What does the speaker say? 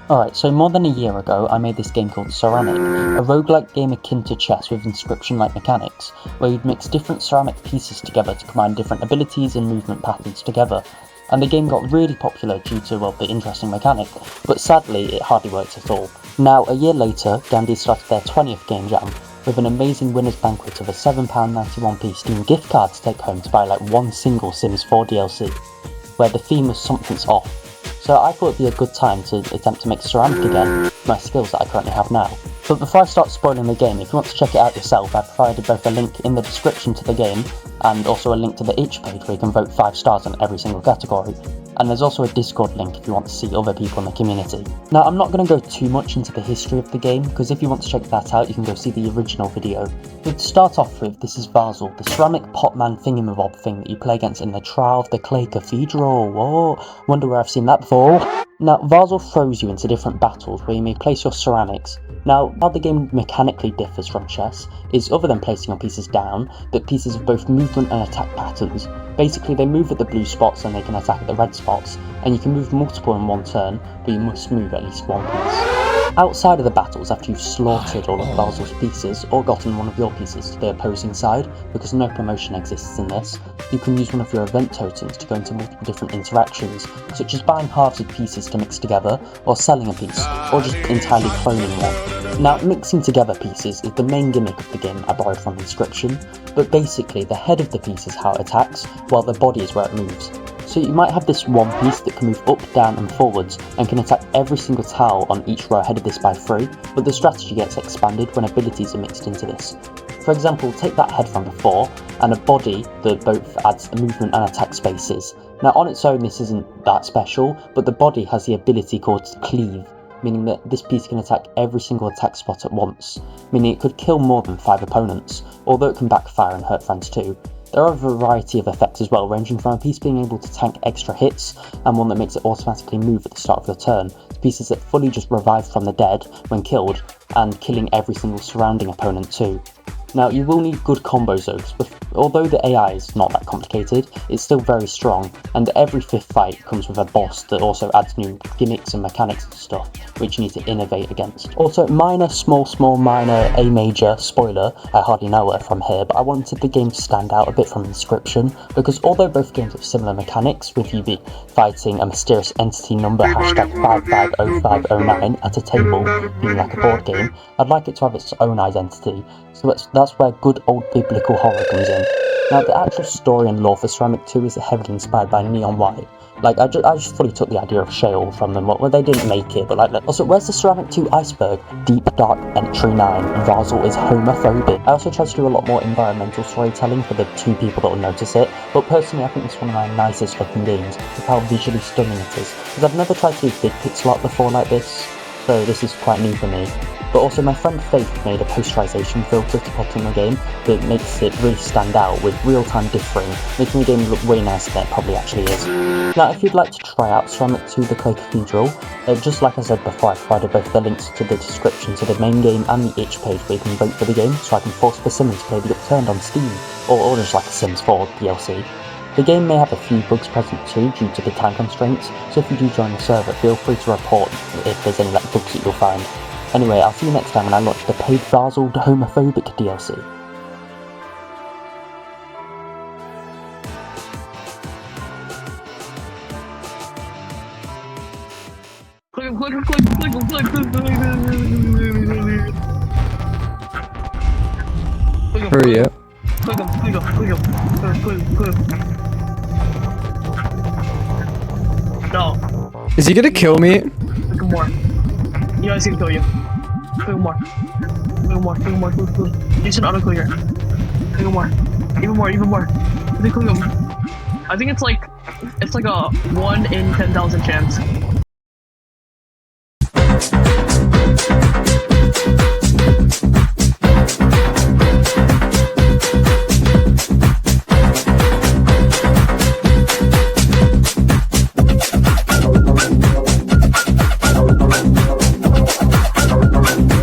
Alright, so more than a year ago, I made this game called Ceramic, a roguelike game akin to chess with Inscryption-like mechanics, where you'd mix different ceramic pieces together to combine different abilities and movement patterns together. And the game got really popular due to, well, the interesting mechanic, but sadly, it hardly worked at all. Now, a year later, Gandhi started their 20th game jam, with an amazing winner's banquet of a £7.91 Steam gift card to take home to buy like one single Sims 4 DLC, where the theme was Something's Off. So I thought it'd be a good time to attempt to make ceramic again, with my skills that I currently have now. But before I start spoiling the game, if you want to check it out yourself, I've provided both a link in the description to the game, and also a link to the itch page where you can vote 5 stars on every single category. And there's also a Discord link if you want to see other people in the community. Now, I'm not going to go too much into the history of the game, because if you want to check that out, you can go see the original video. But to start off with, this is Vazel, the ceramic potman thingamabob thing that you play against in the Trial of the Clay Cathedral. Whoa, wonder where I've seen that before. Now, Vazel throws you into different battles where you may place your ceramics. Now, how the game mechanically differs from chess is, other than placing your pieces down, but pieces of both movement and attack patterns. Basically, they move at the blue spots and they can attack at the red spots, and you can move multiple in one turn, but you must move at least one piece. Outside of the battles, after you've slaughtered all of Vazel's pieces, or gotten one of your pieces to the opposing side, because no promotion exists in this, you can use one of your event totems to go into multiple different interactions, such as buying halves of pieces to mix together, or selling a piece, or just entirely cloning one. Now, mixing together pieces is the main gimmick of the game I borrowed from Inscryption, but basically the head of the piece is how it attacks, while the body is where it moves. So you might have this one piece that can move up, down and forwards, and can attack every single tile on each row ahead of this by 3, but the strategy gets expanded when abilities are mixed into this. For example, take that head from before, and a body that both adds movement and attack spaces. Now on its own this isn't that special, but the body has the ability called Cleave, meaning that this piece can attack every single attack spot at once, meaning it could kill more than 5 opponents, although it can backfire and hurt friends too. There are a variety of effects as well, ranging from a piece being able to tank extra hits, and one that makes it automatically move at the start of your turn, to pieces that fully just revive from the dead when killed, and killing every single surrounding opponent too. Now, you will need good combos though, because although the AI is not that complicated, it's still very strong, and every 5th fight comes with a boss that also adds new gimmicks and mechanics and stuff, which you need to innovate against. Also, small minor A major spoiler, I hardly know it from here, but I wanted the game to stand out a bit from Inscryption, because although both games have similar mechanics, with you fighting a mysterious entity number #550509 at a table, being like a board game, I'd like it to have its own identity, so that's where good old biblical horror comes in. Now, the actual story and lore for Ceramic 2 is heavily inspired by Neon White. Like, I just fully took the idea of Sheol from them. Well, they didn't make it, but like, also, where's the Ceramic 2 iceberg? Deep Dark Entry 9, Vazel is homophobic. I also tried to do a lot more environmental storytelling for the 2 people that will notice it, but personally I think it's one of my nicest looking games, with how visually stunning it is, because I've never tried to do big pixel art before like this, so this is quite new for me. But also my friend Faith made a posterization filter to put in the game that makes it really stand out with real-time differing, making the game look way nicer than it probably actually is. Now, if you'd like to try out Ceramic 2 The Clay Cathedral, just like I said before, I provided both the links to the description to the main game and the itch page where you can vote for the game, so I can force persimmons to be upturned on Steam, or just like a Sims 4 DLC. The game may have a few bugs present too due to the time constraints, so if you do join the server, feel free to report if there's any bugs that you'll find. Anyway, I'll see you next time when I launch the paid Vazel homophobic DLC. Hurry up. No. Is he gonna kill me? Click him more. You know he's gonna kill you. Click him more. Click him more. Click him more. Click. Use an auto clear. Click him more. Even more. Click him. I think it's like a 1 in 10,000 chance.